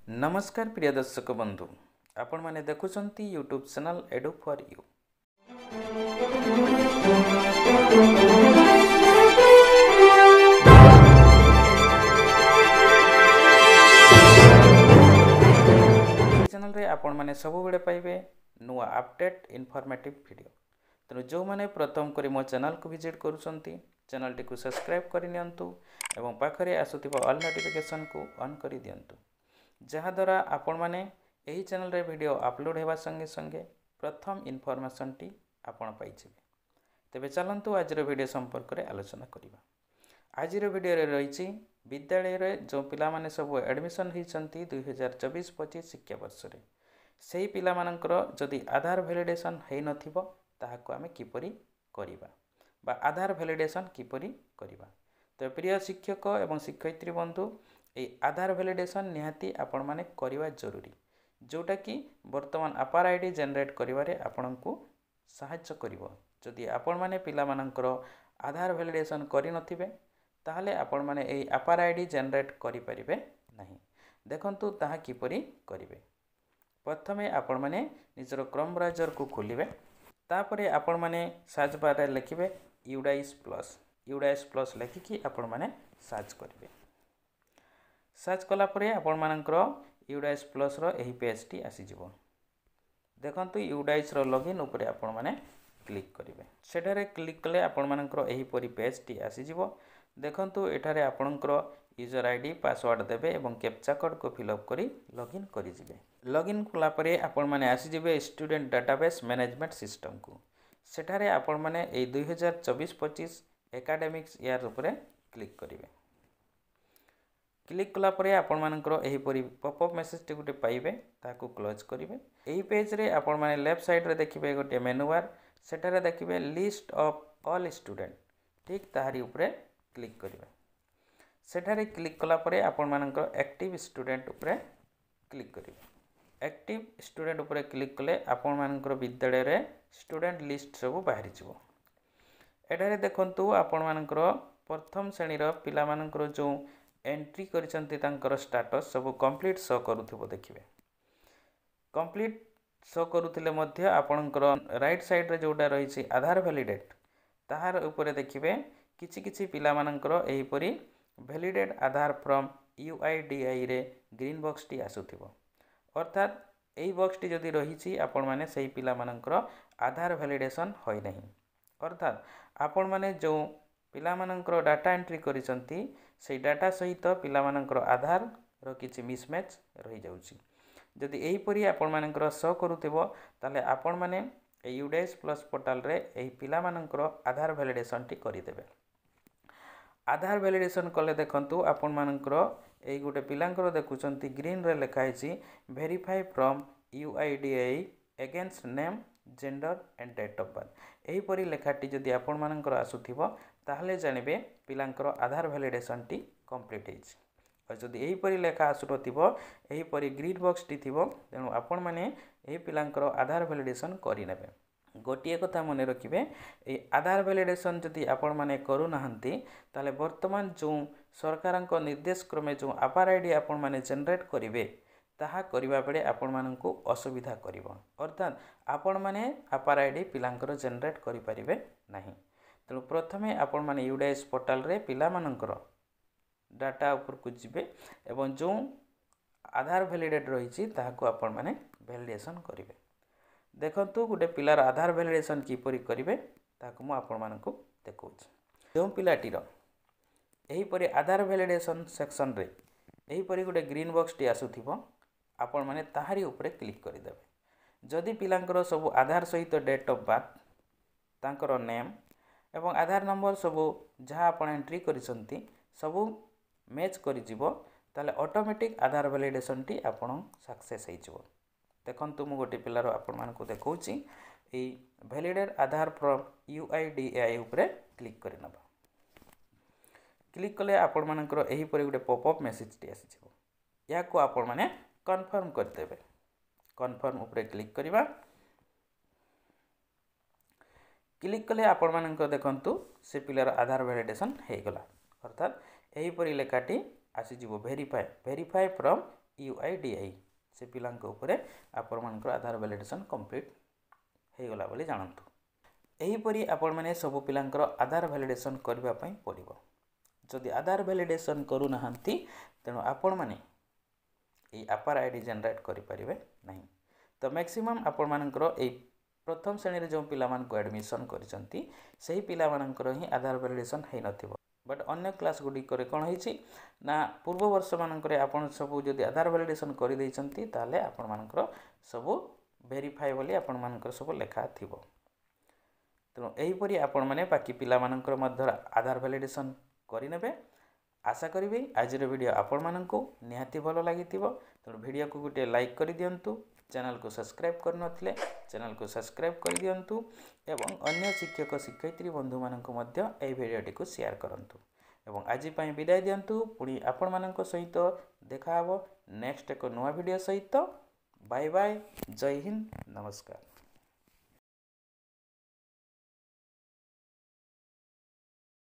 नमस्कार प्रिय दर्शक बंधु आपण माने देखुछंती YouTube channel Edu For You. Channel रे आपण माने सब बेले पाइबे नुआ अपडेट इनफॉर्मेटिव वीडियो। तेणु जो माने प्रथम करी मो चैनल को विजिट करूछंती चैनल टी को सब्सक्राइब करि नियंतु एवं पाखरे आसुथिबा ऑल नोटिफिकेशन को ऑन करि दियंतु जहा द्वारा आपण माने एही चैनल रे वीडियो अपलोड हेबा संगे संगे प्रथम इनफॉरमेशन टी आपण पाइछिबे। तेबे चलंतु आजिर वीडियो संपर्क रे आलोचना करिबा। आजिर वीडियो रे रहिछि विद्यालय रे जो पिला माने सब एडमिशन हिचंती 2024-25 शिक्षा वर्ष रे सेही पिला मानकर जदि आधार वैलिडेशन हेइ नथिबो ताहाको आमे किपरि करिबा बा आधार वैलिडेशन किपरि करिबा। तो प्रिय शिक्षक एवं शिक्षयित्री बंधु ए आधार वैलिडेशन निहाती आपण माने करिवा जरूरी जोटा कि वर्तमान अपार आईडी जनरेट करिवारे आपनकु सहायता करिवो। जदि आपण माने पिला मानकर आधार वैलिडेशन करि नथिबे ताहले आपण माने ए अपार आईडी जनरेट करि परिबे नाही। देखंतु ताहा किपरि करिवे। प्रथमे आपण माने निजर क्रोम ब्राउजर को खोलिबे तापरे आपण माने सर्च बार रे लिखिबे यूडाइस प्लस लिखिकी आपण माने सर्च करिवे। सर्च कला परे आपण मानकर यूडाइस प्लस रो एही पेज टी आसी जिवो। देखंतु यूडाइस रो लॉगिन ऊपर आपण माने क्लिक करिवे। सेठारे क्लिक कले आपण मानकर एही परी पेज टी आसी जिवो। देखंतु एठारे आपणकर यूजर आईडी पासवर्ड देबे एवं कैप्चा कोड को फिल अप करी लॉगिन करि जिवे। लॉगिन कला परे आपण माने आसी जिवे स्टूडेंट डाटाबेस मैनेजमेंट सिस्टम को। सेठारे आपण माने ए 2024-25 एकेडमिक्स ईयर ऊपर क्लिक करिवे। क्लिक कला परे आपण मानकर एही परी पॉपअप मैसेज टी गुटे पाइबे ताको क्लोज करिवे। एही पेज रे आपण माने लेफ्ट साइड रे देखिबे गोटे मेनू बार सेटारे देखिबे लिस्ट ऑफ ऑल स्टूडेंट ठीक ताहारी ऊपर क्लिक करिवे। सेठारे क्लिक कला परे आपण मानकर एक्टिव स्टूडेंट ऊपर क्लिक करिवे। एक्टिव स्टूडेंट ऊपर क्लिक कले आपण मानकर विद्यालय रे स्टूडेंट लिस्ट सब बाहरी जिवो। एठारे देखंतु आपण मानकर प्रथम श्रेणी रो पिला मानकर जो एंट्री करिसंती तांकर स्टेटस सब कंप्लीट शो करूथिबो देखिबे। कंप्लीट शो करूथिले मध्य आपणकर राइट साइड रे जोडा रहिछि आधार वैलिडेट ताहार ऊपर देखिबे किछि किछि पिला मानकर एही परी वैलिडेट आधार फ्रॉम यूआईडीआई रे ग्रीन बॉक्स टी आसुथिबो। अर्थात एही बॉक्स टी जदि रहिछि आपण माने सेही पिला मानकर आधार वैलिडेशन होय नाही। अर्थात आपण माने जो पिला मानकर डाटा एंट्री करिसंती से डाटा सहित पिला मानकर आधार रो किछि मिसमैच रहि जाउछि। जदि एही परी आपण मानकर शो करूथिबो ताले आपण माने ए यूडाइस प्लस पोर्टल रे एही पिला मानकर आधार वैलिडेशन टी करि देबे। आधार वैलिडेशन कले देखंतु आपण मानकर एही गुटे पिलांकर देखुचंती ग्रीन रे लिखा हिछि verify from UIDAI against name gender and date of birth. एही परी लेखाटी जदि आपण मानकर आसुथिबो ताहले जानिबे पिलांकर आधार वैलिडेशन टी कंप्लीट हेछि। और जदि एही परी लेखा आसुथिबो एही परी ग्रीन बॉक्स टी थिबो तेनु आपण माने एही पिलांकर आधार वैलिडेशन करि नेबे। गोटिए कथा मने रखिबे ए आधार वैलिडेशन जदि आपण माने करू नाहंती ताले वर्तमान जो सरकारक निर्देश क्रमे जो अपार आईडी आपण माने जनरेट करिवे ताहा करिबा बेले आपण माननकु असुविधा करिवो। अर्थात आपण माने अपार आईडी पिलांकर जनरेट करि परिबे नाही। तेणु प्रथमे आपण माने यूडाइस पोर्टल रे पिला मानकर डाटा ऊपर को जिबे एवं जो आधार वैलिडेट रहिछि ताहाको आपण माने वैलिडेशन करिवे। देखंतु गुटे पिलार आधार वैलिडेशन किपरि करिवे ताको मु आपण मानकु देखौछि। जो पिलाटी रो एही परि आधार वैलिडेशन सेक्शन रे एही परि गुटे ग्रीन बॉक्स टी आसुथिबो आपण माने ताहारी ऊपर क्लिक करि देबे। जदि पिलांकर सब आधार सहित डेट ऑफ बर्थ तांकर नेम एवं आधार नंबर सब जहाँ आप एंट्री करिसंती सब मैच करि जिवो ताले ऑटोमेटिक आधार वैलिडेशन टी आपण सक्सेस हे जिवो। देखंतु मु गोटे पिलार आपण मानकु देखौछि ए वैलिडेट आधार फ्रॉम यूआईडीआई ऊपर क्लिक करि नबा। क्लिक कले आपण मानकर एही परि गोटे पॉपअप मैसेज टी आसी जिवो। याको आपण माने कन्फर्म कर देबे। कन्फर्म ऊपर क्लिक करिबा। क्लिक कले आपण मानकर देखंतु से पिलार आधार वैलिडेशन हे गला। अर्थात एही परि लेखाटी आसी जिवो वेरीफाई फ्रॉम UIDI से पिलांक उपरे आपण मानकर आधार वैलिडेशन कंप्लीट हो गला बोली जानतु। एहीपरि आपण माने सब पिलांकर आधार वैलिडेशन करबा पई पड़िबो। जदि आधार वैलिडेशन करू नाहंती तेणु आपण माने ए अपार आईडी जनरेट करि परिबे नहीं। तो मैक्सिमम आपण मानकर ए प्रथम श्रेणी रे जो पिला मान को एडमिशन करिसंती सही पिला मानकर ही आधार वैलिडेशन है नथिबो। बट अन्य क्लास गुडी करे कोन होईची ना पूर्व वर्ष मानकर आपण सब जदि आधार वैलिडेशन करि दैचंती ताले आपण मानकर सब वेरीफाई बोली आपण मानकर सब लेखा थिबो। तेणु एहीपरि आपण माने बाकी पिला मानकर मध्य आधार वैलिडेशन करिनेबे। आशा करी आज वीडियो आपण मानकु निहाती भलो लागिथिबो। तेणु वीडियो को गोटे लाइक कर दियंतु। चैनल को सब्सक्राइब करनथिले चैनल को सब्सक्राइब कर दियंतु एवं अन्य शिक्षक शिक्षयित्री बंधु मानकु मध्य ए वीडियोटी को शेयर करंतु। एवं आज पई विदाय दियंतु। पुणी आपण मानक सहित देखा हबो नेक्स्ट एक नुवा वीडियो सहित। Bye bye. जय हिंद। नमस्कार।